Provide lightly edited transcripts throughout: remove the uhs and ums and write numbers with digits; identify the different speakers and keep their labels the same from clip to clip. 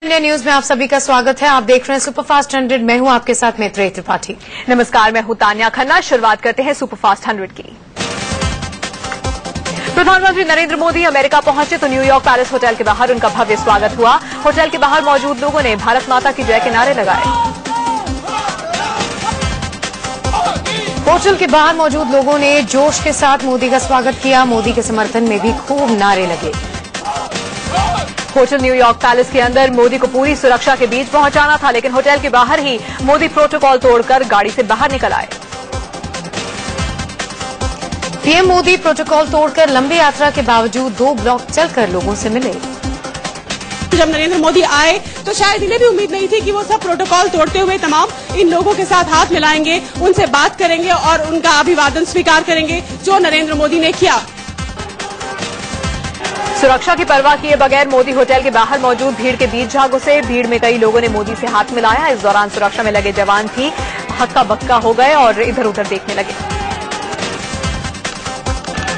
Speaker 1: India news में आप सभी का स्वागत है। आप देख रहे हैं सुपरफास्ट 100। मैं हूं आपके साथ मैत्रेयी त्रिपाठी।
Speaker 2: नमस्कार, मैं हूं तान्या खन्ना। शुरुआत करते हैं सुपरफास्ट 100 की। प्रधानमंत्री नरेंद्र मोदी अमेरिका पहुंचे तो न्यूयॉर्क पैलेस होटल के बाहर उनका भव्य स्वागत हुआ। होटल के बाहर मौजूद लोगों ने भारत माता की जय के नारे लगाए।
Speaker 1: होटल के बाहर मौजूद लोगों ने जोश के साथ मोदी का स्वागत किया। मोदी के समर्थन में भी खूब नारे लगे।
Speaker 2: होटल न्यूयॉर्क पैलेस के अंदर मोदी को पूरी सुरक्षा के बीच पहुंचाना था, लेकिन होटल के बाहर ही मोदी प्रोटोकॉल तोड़कर गाड़ी से बाहर निकल आए।
Speaker 1: पीएम मोदी प्रोटोकॉल तोड़कर लंबी यात्रा के बावजूद 2 ब्लॉक चलकर लोगों से मिले।
Speaker 3: जब नरेंद्र मोदी आए तो शायद इन्हें भी उम्मीद नहीं थी कि वो सब प्रोटोकॉल तोड़ते हुए तमाम इन लोगों के साथ हाथ मिलाएंगे, उनसे बात करेंगे और उनका अभिवादन स्वीकार करेंगे, जो नरेंद्र मोदी ने किया।
Speaker 2: सुरक्षा की परवाह किए बगैर मोदी होटल के बाहर मौजूद भीड़ के बीच जा घुसे। भीड़ में कई लोगों ने मोदी से हाथ मिलाया। इस दौरान सुरक्षा में लगे जवान भी हक्का बक्का हो गए और इधर उधर देखने लगे।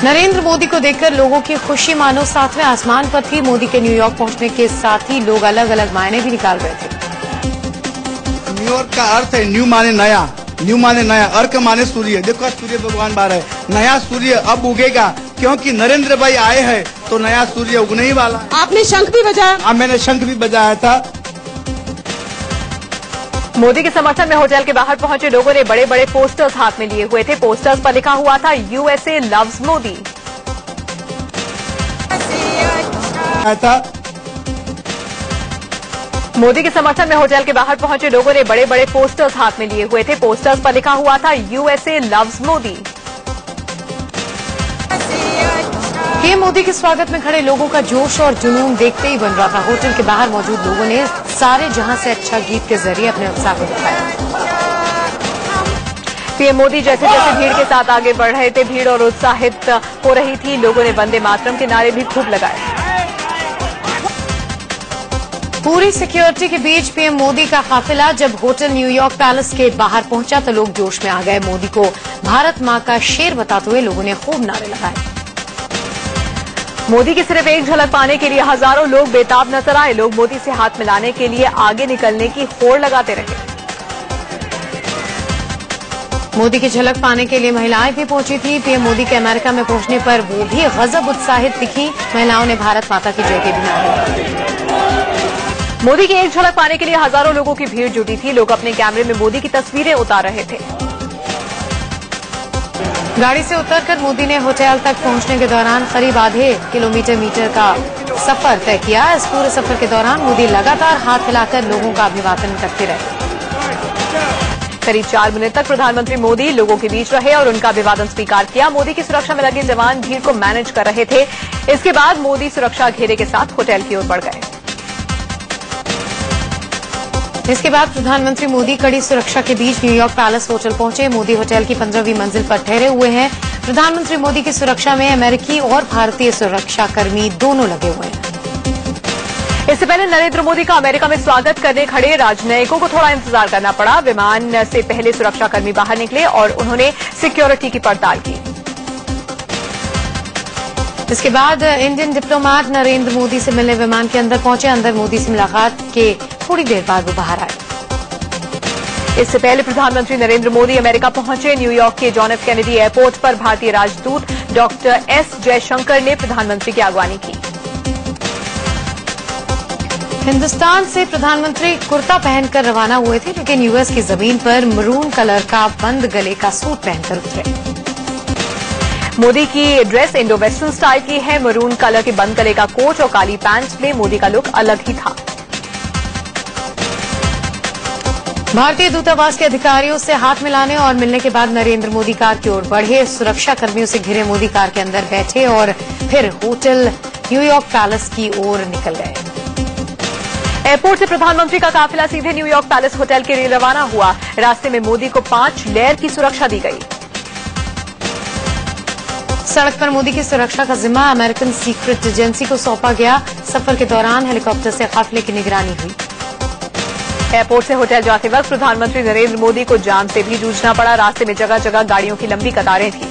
Speaker 1: नरेंद्र मोदी को देखकर लोगों की खुशी मानो सातवें आसमान पर थी। मोदी के न्यूयॉर्क पहुंचने के साथ ही लोग अलग अलग मायने भी निकाल रहे थे।
Speaker 4: न्यूयॉर्क का अर्थ है न्यू माने नया, न्यू माने नया, अर्क माने सूर्य। देखो सूर्य भगवान बाहर है, नया सूर्य अब उगेगा क्योंकि नरेंद्र भाई आए हैं तो नया सूर्य उगने ही वाला।
Speaker 3: आपने शंख भी बजाया?
Speaker 4: मैंने शंख भी बजाया था।
Speaker 2: मोदी के समर्थन में होटल के बाहर पहुंचे लोगों ने बड़े बड़े पोस्टर्स हाथ में लिए हुए थे। पोस्टर्स पर लिखा हुआ था यूएसए लव्स मोदी। मोदी के समर्थन में होटल के बाहर पहुंचे लोगों ने बड़े बड़े पोस्टर्स हाथ में लिए हुए थे। पोस्टर्स पर लिखा हुआ था USA loves Modi.
Speaker 1: PM Modi के स्वागत में खड़े लोगों का जोश और जुनून देखते ही बन रहा था। होटल के बाहर मौजूद लोगों ने सारे जहां से अच्छा गीत के जरिए अपने उत्साह को दिखाया।
Speaker 2: पीएम मोदी जैसे जैसे भीड़ के साथ आगे बढ़ रहे थे, भीड़ और उत्साहित हो रही थी। लोगों ने वंदे मातरम के नारे भी खूब लगाए।
Speaker 1: पूरी सिक्योरिटी के बीच पीएम मोदी का काफिला जब होटल न्यूयॉर्क पैलेस के बाहर पहुंचा तो लोग जोश में आ गए। मोदी को भारत मां का शेर बताते हुए लोगों ने खूब नारे लगाए।
Speaker 2: मोदी की सिर्फ एक झलक पाने के लिए हजारों लोग बेताब नजर आए। लोग मोदी से हाथ मिलाने के लिए आगे निकलने की होड़ लगाते रहे।
Speaker 1: मोदी की झलक पाने के लिए महिलाएं भी पहुंची थी। पीएम मोदी के अमेरिका में पहुंचने पर वो भी गजब उत्साहित दिखी। महिलाओं ने भारत माता की जय के भी नारे।
Speaker 2: मोदी की एक झलक पाने के लिए हजारों लोगों की भीड़ जुटी थी। लोग अपने कैमरे में मोदी की तस्वीरें उतार रहे थे।
Speaker 1: गाड़ी से उतरकर मोदी ने होटल तक पहुंचने के दौरान करीब आधे किलोमीटर का सफर तय किया। इस पूरे सफर के दौरान मोदी लगातार हाथ हिलाकर लोगों का अभिवादन करते रहे।
Speaker 2: करीब 4 मिनट तक प्रधानमंत्री मोदी लोगों के बीच रहे और उनका अभिवादन स्वीकार किया। मोदी की सुरक्षा में लगे जवान भीड़ को मैनेज कर रहे थे। इसके बाद मोदी सुरक्षा घेरे के साथ होटल की ओर बढ़ गए।
Speaker 1: इसके बाद प्रधानमंत्री मोदी कड़ी सुरक्षा के बीच न्यूयॉर्क पैलेस होटल पहुंचे। मोदी होटल की 15वीं मंजिल पर ठहरे हुए हैं। प्रधानमंत्री मोदी की सुरक्षा में अमेरिकी और भारतीय सुरक्षाकर्मी दोनों लगे हुए हैं।
Speaker 2: इससे पहले नरेंद्र मोदी का अमेरिका में स्वागत करने खड़े राजनयिकों को थोड़ा इंतजार करना पड़ा। विमान से पहले सुरक्षाकर्मी बाहर निकले और उन्होंने सिक्योरिटी की पड़ताल की।
Speaker 1: इसके बाद इंडियन डिप्लोमेट नरेंद्र मोदी से मिलने विमान के अंदर पहुंचे। अंदर मोदी से मुलाकात के थोड़ी देर बाद वो बाहर आए।
Speaker 2: इससे पहले प्रधानमंत्री नरेंद्र मोदी अमेरिका पहुंचे। न्यूयॉर्क के जॉन एफ कैनेडी एयरपोर्ट पर भारतीय राजदूत डॉक्टर एस जयशंकर ने प्रधानमंत्री की अगवानी की।
Speaker 1: हिंदुस्तान से प्रधानमंत्री कुर्ता पहनकर रवाना हुए थे, लेकिन यूएस की जमीन पर मरून कलर का बंद गले का सूट पहनकर उतरे।
Speaker 2: मोदी की ड्रेस इंडो वेस्टर्न स्टाइल की है। मरून कलर के बंद गले का कोट और काली पैंट में मोदी का लुक अलग ही था।
Speaker 1: भारतीय दूतावास के अधिकारियों से हाथ मिलाने और मिलने के बाद नरेंद्र मोदी कार की ओर बढ़े। सुरक्षा कर्मियों से घिरे मोदी कार के अंदर बैठे और फिर होटल न्यूयॉर्क पैलेस की ओर निकल गए।
Speaker 2: एयरपोर्ट से प्रधानमंत्री का काफिला सीधे न्यूयॉर्क पैलेस होटल के लिए रवाना हुआ। रास्ते में मोदी को 5 लेयर की सुरक्षा दी गई।
Speaker 1: सड़क पर मोदी की सुरक्षा का जिम्मा अमेरिकन सीक्रेट एजेंसी को सौंपा गया। सफर के दौरान हेलीकॉप्टर से काफिले की निगरानी हुई।
Speaker 2: एयरपोर्ट से होटल जाते वक्त प्रधानमंत्री नरेंद्र मोदी को जाम से भी जूझना पड़ा। रास्ते में जगह जगह गाड़ियों की लंबी कतारें थी।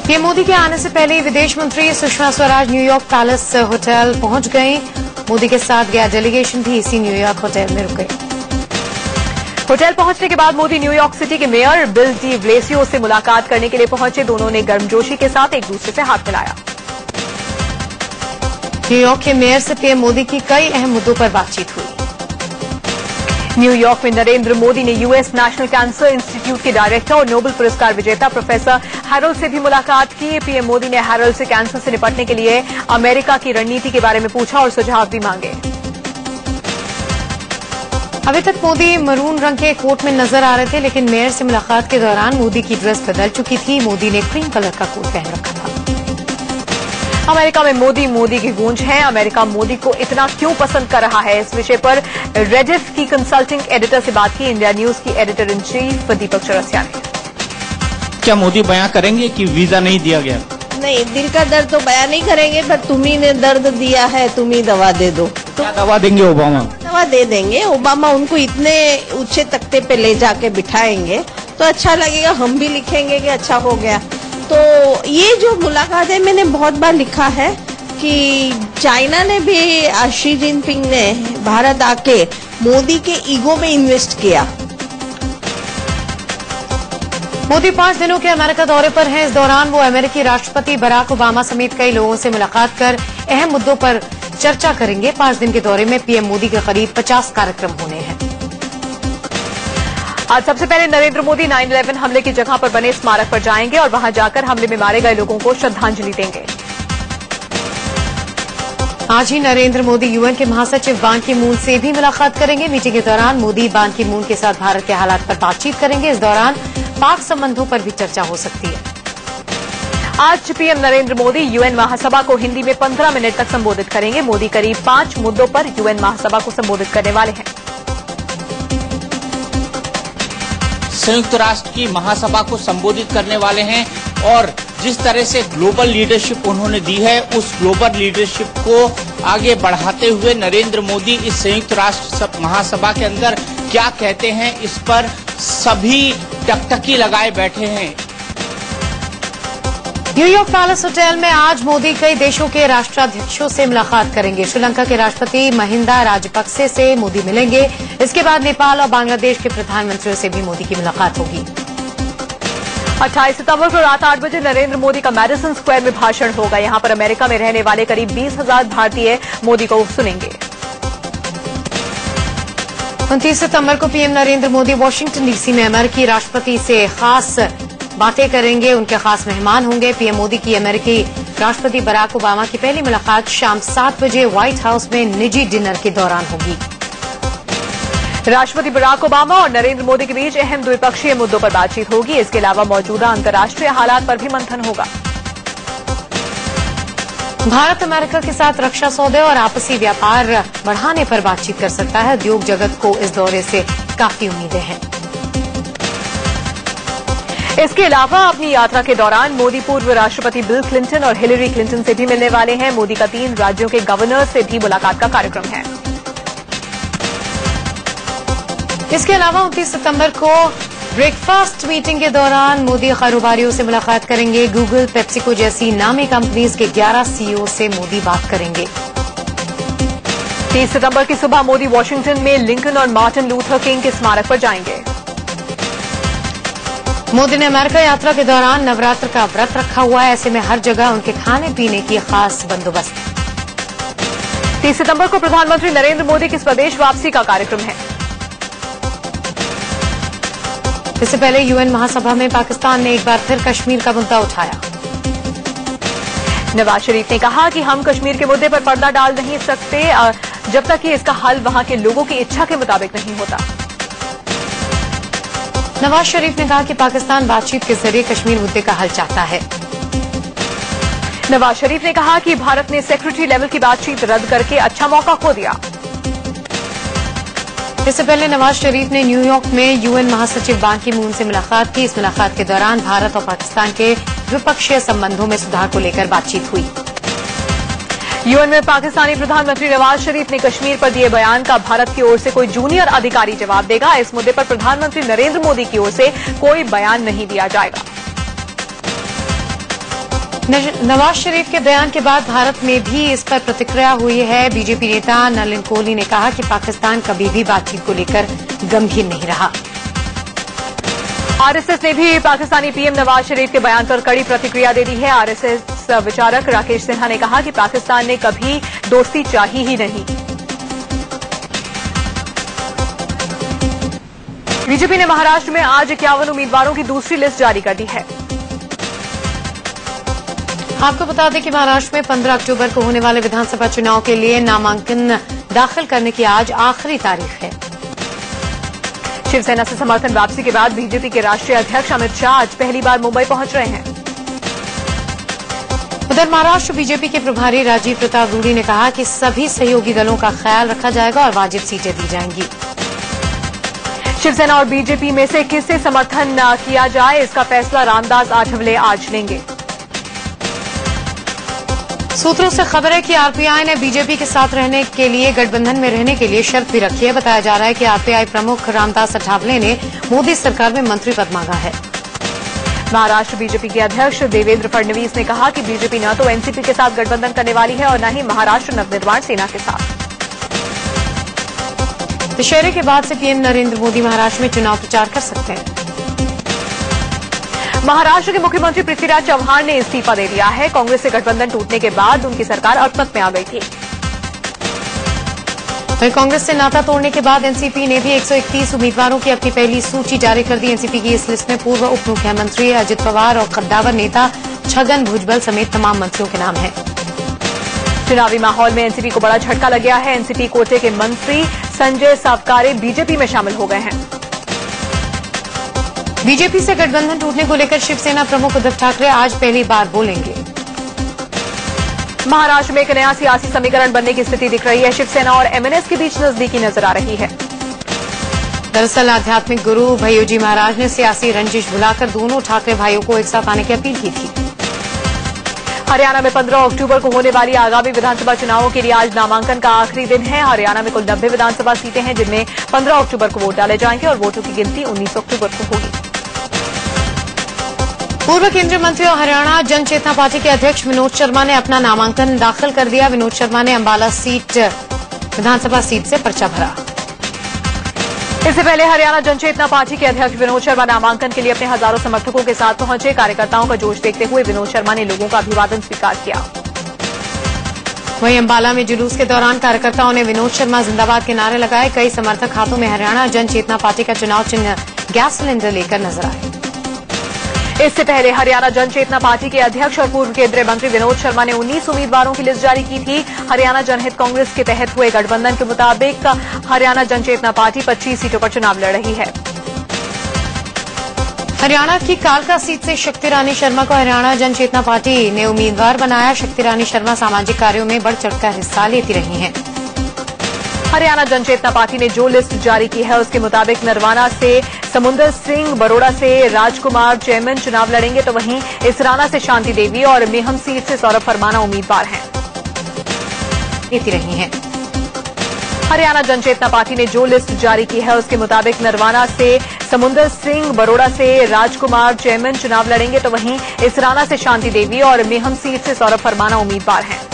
Speaker 1: पीएम मोदी के आने से पहले विदेश मंत्री Sushma Swaraj New York palace hotel पहुंच गई। मोदी के साथ गया डेलीगेशन भी इसी न्यूयॉर्क होटल में रुक गए।
Speaker 2: होटल पहुंचने के बाद मोदी न्यूयॉर्क सिटी के मेयर बिल डी ब्लेसियो से मुलाकात करने के लिए पहुंचे। दोनों ने गर्मजोशी के साथ एक दूसरे से हाथ मिलाया।
Speaker 1: न्यूयॉर्क के मेयर से पीएम मोदी की कई अहम मुद्दों पर बातचीत हुई।
Speaker 2: न्यूयॉर्क में नरेंद्र मोदी ने यूएस नेशनल कैंसर इंस्टीट्यूट के डायरेक्टर और नोबेल पुरस्कार विजेता प्रोफेसर हैरोल्ड से भी मुलाकात की। पीएम मोदी ने हैरोल्ड से कैंसर से निपटने के लिए अमेरिका की रणनीति के बारे में पूछा और सुझाव भी मांगे।
Speaker 1: अभी तक मोदी मरून रंग के कोट में नजर आ रहे थे, लेकिन मेयर से मुलाकात के दौरान मोदी की ड्रेस बदल चुकी थी। मोदी ने क्रीम कलर का कोट पहन रखा था।
Speaker 2: अमेरिका में मोदी की गूंज है। अमेरिका मोदी को इतना क्यों पसंद कर रहा है, इस विषय पर रेडिफ की कंसल्टिंग एडिटर से बात की इंडिया न्यूज की एडिटर इन चीफ दीपक चौरसिया ने।
Speaker 5: क्या मोदी बयां करेंगे कि वीजा नहीं दिया गया?
Speaker 6: नहीं, दिल का दर्द तो बयां नहीं करेंगे, पर तुम्ही ने दर्द दिया है, तुम ही दवा दे दो।
Speaker 5: क्या दवा देंगे ओबामा?
Speaker 6: दवा दे देंगे। ओबामा उनको इतने ऊंचे तख्ते पे ले जाके बिठाएंगे तो अच्छा लगेगा, हम भी लिखेंगे कि अच्छा हो गया। तो ये जो मुलाकात है, मैंने बहुत बार लिखा है कि चाइना ने भी शी जिनपिंग ने भारत आके मोदी के ईगो में इन्वेस्ट किया।
Speaker 1: मोदी 5 दिनों के अमेरिका दौरे पर हैं। इस दौरान वो अमेरिकी राष्ट्रपति बराक ओबामा समेत कई लोगों से मुलाकात कर अहम मुद्दों पर चर्चा करेंगे। 5 दिन के दौरे में पीएम मोदी के करीब 50 कार्यक्रम होने हैं।
Speaker 2: आज सबसे पहले नरेंद्र मोदी 9/11 हमले की जगह पर बने स्मारक पर जाएंगे और वहां जाकर हमले में मारे गए लोगों को श्रद्धांजलि देंगे।
Speaker 1: आज ही नरेंद्र मोदी यूएन के महासचिव बान की मून से भी मुलाकात करेंगे। मीटिंग के दौरान मोदी बान की मून के साथ भारत के हालात पर बातचीत करेंगे। इस दौरान पाक संबंधों पर भी चर्चा हो सकती है।
Speaker 2: आज पीएम नरेंद्र मोदी यूएन महासभा को हिंदी में 15 मिनट तक संबोधित करेंगे। मोदी करीब 5 मुद्दों पर यूएन महासभा को संबोधित करने वाले हैं।
Speaker 5: संयुक्त राष्ट्र की महासभा को संबोधित करने वाले हैं और जिस तरह से ग्लोबल लीडरशिप उन्होंने दी है, उस ग्लोबल लीडरशिप को आगे बढ़ाते हुए नरेंद्र मोदी इस संयुक्त राष्ट्र महासभा के अंदर क्या कहते हैं, इस पर सभी टकटकी लगाए बैठे हैं।
Speaker 1: न्यूयॉर्क पैलेस होटल में आज मोदी कई देशों के राष्ट्राध्यक्षों से मुलाकात करेंगे। श्रीलंका के राष्ट्रपति महिंदा राजपक्से से मोदी मिलेंगे। इसके बाद नेपाल और बांग्लादेश के प्रधानमंत्रियों से भी मोदी की मुलाकात होगी।
Speaker 2: 28 सितंबर को रात 8 बजे नरेंद्र मोदी का मैडिसन स्क्वायर में भाषण होगा। यहां पर अमेरिका में रहने वाले करीब 20,000 भारतीय मोदी को सुनेंगे।
Speaker 1: 29 सितंबर को PM Narendra Modi Washington DC में अमेरिकी राष्ट्रपति से खास बातें करेंगे। उनके खास मेहमान होंगे। पीएम मोदी की अमेरिकी राष्ट्रपति बराक ओबामा की पहली मुलाकात शाम 7 बजे व्हाइट हाउस में निजी डिनर के दौरान होगी।
Speaker 2: राष्ट्रपति बराक ओबामा और नरेंद्र मोदी के बीच अहम द्विपक्षीय मुद्दों पर बातचीत होगी। इसके अलावा मौजूदा अंतर्राष्ट्रीय हालात पर भी मंथन होगा।
Speaker 1: भारत अमेरिका के साथ रक्षा सौदे और आपसी व्यापार बढ़ाने पर बातचीत कर सकता है। उद्योग जगत को इस दौरे से काफी उम्मीदें हैं।
Speaker 2: इसके अलावा अपनी यात्रा के दौरान मोदी पूर्व राष्ट्रपति बिल क्लिंटन और हिलेरी क्लिंटन से भी मिलने वाले हैं। मोदी का 3 राज्यों के गवर्नर से भी मुलाकात का कार्यक्रम है।
Speaker 1: इसके अलावा 29 सितंबर को ब्रेकफास्ट मीटिंग के दौरान मोदी कारोबारियों से मुलाकात करेंगे। गूगल, पेप्सिको जैसी नामी कंपनीज के 11 सीईओ से मोदी बात करेंगे।
Speaker 2: 30 सितंबर की सुबह मोदी वॉशिंगटन में लिंकन और मार्टिन लूथर किंग के स्मारक पर जाएंगे।
Speaker 1: मोदी ने अमेरिका यात्रा के दौरान नवरात्र का व्रत रखा हुआ है। ऐसे में हर जगह उनके खाने पीने की खास बंदोबस्त है।
Speaker 2: 30 सितंबर को प्रधानमंत्री नरेंद्र मोदी की स्वदेश वापसी का कार्यक्रम है। इससे पहले यूएन महासभा में पाकिस्तान ने एक बार फिर कश्मीर का मुद्दा उठाया। नवाज शरीफ ने कहा कि हम कश्मीर के मुद्दे पर पर्दा डाल नहीं सकते जब तक कि इसका हल वहां के लोगों की इच्छा के मुताबिक नहीं होता। नवाज शरीफ ने कहा कि पाकिस्तान बातचीत के जरिए कश्मीर मुद्दे का हल चाहता है। नवाज शरीफ ने कहा कि भारत ने सेक्रेटरी लेवल की बातचीत रद्द करके अच्छा मौका खो दिया। इससे पहले नवाज शरीफ ने न्यूयॉर्क में यूएन महासचिव बान की मून से मुलाकात की। इस मुलाकात के दौरान भारत और पाकिस्तान के द्विपक्षीय संबंधों में सुधार को लेकर बातचीत हुई। यूएन में पाकिस्तानी प्रधानमंत्री नवाज शरीफ ने कश्मीर पर दिए बयान का भारत की ओर से कोई जूनियर अधिकारी जवाब देगा। इस मुद्दे पर प्रधानमंत्री नरेंद्र मोदी की ओर से कोई बयान नहीं दिया जाएगा।
Speaker 1: नवाज शरीफ के बयान के बाद भारत में भी इस पर प्रतिक्रिया हुई है। बीजेपी नेता नलिन कोहली ने कहा कि पाकिस्तान कभी भी बातचीत को लेकर गंभीर नहीं रहा।
Speaker 2: आरएसएस ने भी पाकिस्तानी पीएम नवाज शरीफ के बयान पर कड़ी प्रतिक्रिया दे दी है। आरएसएस विचारक राकेश सिन्हा ने कहा कि पाकिस्तान ने कभी दोस्ती चाही ही नहीं। बीजेपी ने महाराष्ट्र में आज 51 उम्मीदवारों की दूसरी लिस्ट जारी कर दी है।
Speaker 1: आपको बता दें कि महाराष्ट्र में 15 अक्टूबर को होने वाले विधानसभा चुनाव के लिए नामांकन दाखिल करने की आज आखिरी तारीख है।
Speaker 2: शिवसेना से समर्थन वापसी के बाद बीजेपी के राष्ट्रीय अध्यक्ष अमित शाह आज पहली बार मुंबई पहुंच रहे हैं।
Speaker 1: उधर महाराष्ट्र बीजेपी के प्रभारी राजीव प्रताप रूडी ने कहा कि सभी सहयोगी दलों का ख्याल रखा जाएगा और वाजिब सीटें दी जाएंगी।
Speaker 2: शिवसेना और बीजेपी में से किससे समर्थन किया जाए, इसका फैसला रामदास आठवले आज लेंगे।
Speaker 1: सूत्रों से खबर है कि आरपीआई ने बीजेपी के साथ रहने के लिए गठबंधन में रहने के लिए शर्त भी रखी है। बताया जा रहा है कि आरपीआई प्रमुख रामदास अठावले ने मोदी सरकार में मंत्री पद मांगा है।
Speaker 2: महाराष्ट्र बीजेपी के अध्यक्ष देवेंद्र फडणवीस ने कहा कि बीजेपी न तो एनसीपी के साथ गठबंधन करने वाली है और न ही महाराष्ट्र नवनिर्माण सेना के साथ।
Speaker 1: दशहरे के बाद से पीएम नरेंद्र मोदी महाराष्ट्र में चुनाव प्रचार कर सकते हैं।
Speaker 2: महाराष्ट्र के मुख्यमंत्री पृथ्वीराज चव्हाण ने इस्तीफा दे दिया है। कांग्रेस से गठबंधन टूटने के बाद उनकी सरकार अल्पमत में आ गई थी।
Speaker 1: वहीं कांग्रेस से नाता तोड़ने के बाद एनसीपी ने भी 131 उम्मीदवारों की अपनी पहली सूची जारी कर दी। एनसीपी की इस लिस्ट में पूर्व उप मुख्यमंत्री अजित पवार और कद्दावर नेता छगन भुजबल समेत तमाम मंत्रियों के नाम हैं।
Speaker 2: चुनावी माहौल में एनसीपी को बड़ा झटका लग गया है। एनसीपी कोटे के मंत्री संजय सावकारे बीजेपी में शामिल हो गए हैं।
Speaker 1: बीजेपी से गठबंधन टूटने को लेकर शिवसेना प्रमुख उद्धव ठाकरे आज पहली बार बोलेंगे।
Speaker 2: महाराष्ट्र में एक नया सियासी समीकरण बनने की स्थिति दिख रही है। शिवसेना और एमएनएस के बीच नजदीकी नजर आ रही है।
Speaker 1: दरअसल आध्यात्मिक गुरु भैयोजी महाराज ने सियासी रंजिश भुलाकर दोनों ठाकरे भाइयों को एक साथ आने की अपील की थी।
Speaker 2: हरियाणा में 15 अक्टूबर को होने वाली आगामी विधानसभा चुनावों के लिए आज नामांकन का आखिरी दिन है। हरियाणा में कुल 90 विधानसभा सीटें हैं, जिनमें 15 अक्टूबर को वोट डाले जाएंगे और वोटों की गिनती 19 अक्टूबर को होगी।
Speaker 1: पूर्व केंद्रीय मंत्री और हरियाणा जन चेतना पार्टी के अध्यक्ष विनोद शर्मा ने अपना नामांकन दाखिल कर दिया। विनोद शर्मा ने अंबाला विधानसभा सीट से पर्चा भरा।
Speaker 2: इससे पहले हरियाणा जन चेतना पार्टी के अध्यक्ष विनोद शर्मा नामांकन के लिए अपने हजारों समर्थकों के साथ पहुंचे। कार्यकर्ताओं का जोश देखते हुए विनोद शर्मा ने लोगों का अभिवादन स्वीकार किया।
Speaker 1: वहीं अंबाला में जुलूस के दौरान कार्यकर्ताओं ने विनोद शर्मा जिंदाबाद के नारे लगाए। कई समर्थक हाथों में हरियाणा जन चेतना पार्टी का चुनाव चिन्ह गैस सिलेंडर लेकर नजर आए।
Speaker 2: इससे पहले हरियाणा जन चेतना पार्टी के अध्यक्ष और पूर्व केंद्रीय मंत्री विनोद शर्मा ने 19 उम्मीदवारों की लिस्ट जारी की थी। हरियाणा जनहित कांग्रेस के तहत हुए गठबंधन के मुताबिक हरियाणा जन चेतना पार्टी 25 सीटों पर चुनाव लड़ रही है।
Speaker 1: हरियाणा की कालका सीट से शक्ति रानी शर्मा को हरियाणा जन चेतना पार्टी ने उम्मीदवार बनाया। शक्ति रानी शर्मा सामाजिक कार्यों में बढ़ चढ़कर हिस्सा लेती रही हैं।
Speaker 2: हरियाणा जन चेतना पार्टी ने जो लिस्ट जारी की है उसके मुताबिक नरवाना से समुंदर सिंह, बरोड़ा से राजकुमार चेयरमैन चुनाव लड़ेंगे, तो वहीं इसराना से शांति देवी और मेहम सीट से सौरभ फरमाना उम्मीदवार हैं। लेती रही हैं। हरियाणा जन चेतना पार्टी ने जो लिस्ट जारी की है उसके मुताबिक नरवाना से समुंदर सिंह, बरोड़ा से राजकुमार चेयरमैन चुनाव लड़ेंगे, तो वहीं इसराना से शांति देवी और मेहम सीट से सौरभ फरमाना उम्मीदवार हैं।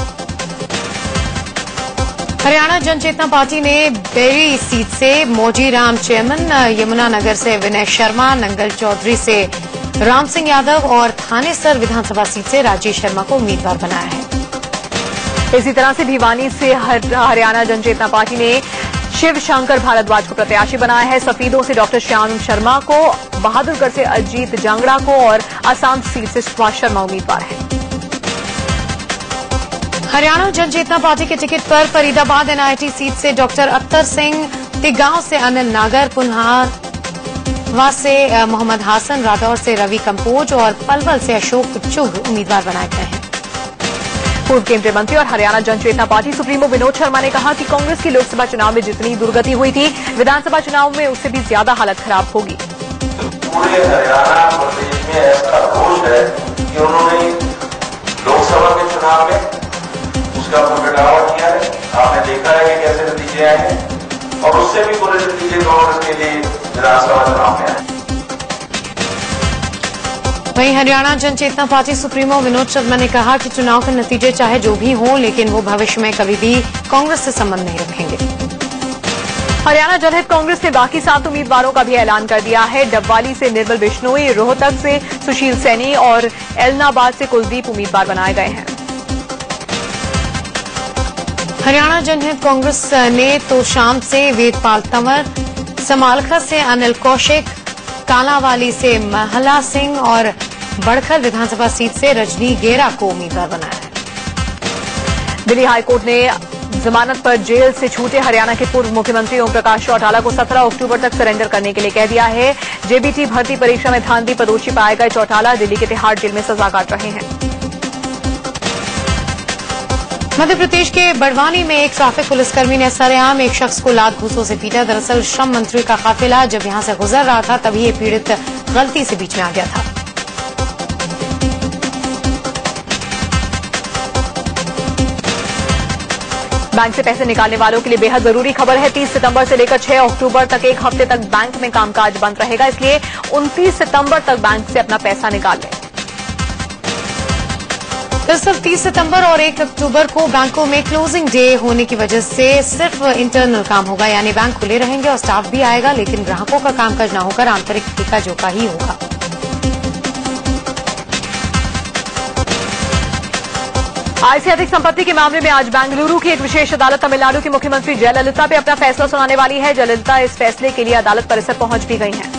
Speaker 1: हरियाणा जन चेतना पार्टी ने बेरी सीट से मौजी राम चेयरमैन, यमुनानगर से विनय शर्मा, नंगल चौधरी से राम सिंह यादव और थानेसर विधानसभा सीट से राजेश शर्मा को उम्मीदवार बनाया है।
Speaker 2: इसी तरह से भिवानी से हरियाणा जन चेतना पार्टी ने शिव शंकर भारद्वाज को प्रत्याशी बनाया है। सफीदों से डॉक्टर श्याम शर्मा को, बहादुरगढ़ से अजीत जांगड़ा को और असम सीट से सुभाष शर्मा उम्मीदवार हैं।
Speaker 1: हरियाणा जन चेतना पार्टी के टिकट पर फरीदाबाद एनआईटी सीट से डॉक्टर अख्तर सिंह, टिगांव से अनिल नागर, पुन्हावा से मोहम्मद हासन, रादौर से रवि कंपोज और पलवल से अशोक चुग उम्मीदवार बनाए गए हैं।
Speaker 2: पूर्व केंद्रीय मंत्री और हरियाणा जन चेतना पार्टी सुप्रीमो विनोद शर्मा ने कहा कि कांग्रेस की लोकसभा चुनाव में जितनी दुर्गति हुई थी, विधानसभा चुनाव में उससे भी ज्यादा हालत खराब होगी।
Speaker 7: पूरे हरियाणा प्रदेश में ऐसा रोष है कि उन्होंने लोकसभा के चुनाव में उसका प्रगटावा किया है। आपने देखा है कि कैसे नतीजे आए हैं और उससे भी बुरे नतीजे कांग्रेस के लिए विधानसभा चुनाव में आए।
Speaker 1: वहीं हरियाणा जनचेतना पार्टी सुप्रीमो विनोद शर्मा ने कहा कि चुनाव के नतीजे चाहे जो भी हों, लेकिन वो भविष्य में कभी भी कांग्रेस से संबंध नहीं रखेंगे।
Speaker 2: हरियाणा जनहित कांग्रेस ने बाकी 7 उम्मीदवारों का भी ऐलान कर दिया है। डबवाली से निर्मल बिश्नोई, रोहतक से सुशील सैनी और एलनाबाद से कुलदीप उम्मीदवार बनाए गए हैं।
Speaker 1: हरियाणा जनहित कांग्रेस ने तोशाम से वेदपाल तंवर, समालखा से अनिल कौशिक, कालांवाली से महला सिंह और बड़खल विधानसभा सीट से रजनी गेरा को उम्मीदवार बनाया है।
Speaker 2: दिल्ली हाईकोर्ट ने जमानत पर जेल से छूटे हरियाणा के पूर्व मुख्यमंत्री ओम प्रकाश चौटाला को 17 अक्टूबर तक सरेंडर करने के लिए कह दिया है। जेबीटी भर्ती परीक्षा में धांधली पर दोषी पाए गए चौटाला दिल्ली के तिहाड़ जेल में सजा काट रहे हैं।
Speaker 1: मध्य प्रदेश के बड़वानी में एक ट्रैफिक पुलिसकर्मी ने सरेआम एक शख्स को लात घूंसों से पीटा। दरअसल श्रम मंत्री का काफिला जब यहां से गुजर रहा था तभी ये पीड़ित गलती से बीच में आ गया था।
Speaker 2: बैंक से पैसे निकालने वालों के लिए बेहद जरूरी खबर है। 30 सितंबर से लेकर 6 अक्टूबर तक एक हफ्ते तक बैंक में कामकाज बंद रहेगा, इसलिए 29 सितंबर तक बैंक से अपना पैसा निकाल लें।
Speaker 1: दरअसल 30 सितंबर और 1 अक्टूबर को बैंकों में क्लोजिंग डे होने की वजह से सिर्फ इंटरनल काम होगा, यानी बैंक खुले रहेंगे और स्टाफ भी आएगा, लेकिन ग्राहकों का कामकाज न होकर आंतरिक टीका जोका ही होगा।
Speaker 2: आय से अधिक संपत्ति के मामले में आज बेंगलुरु की एक विशेष अदालत तमिलनाडु की मुख्यमंत्री जयललिता पे अपना फैसला सुनाने वाली है। जयललिता इस फैसले के लिए अदालत परिसर पहुंच भी गई हैं।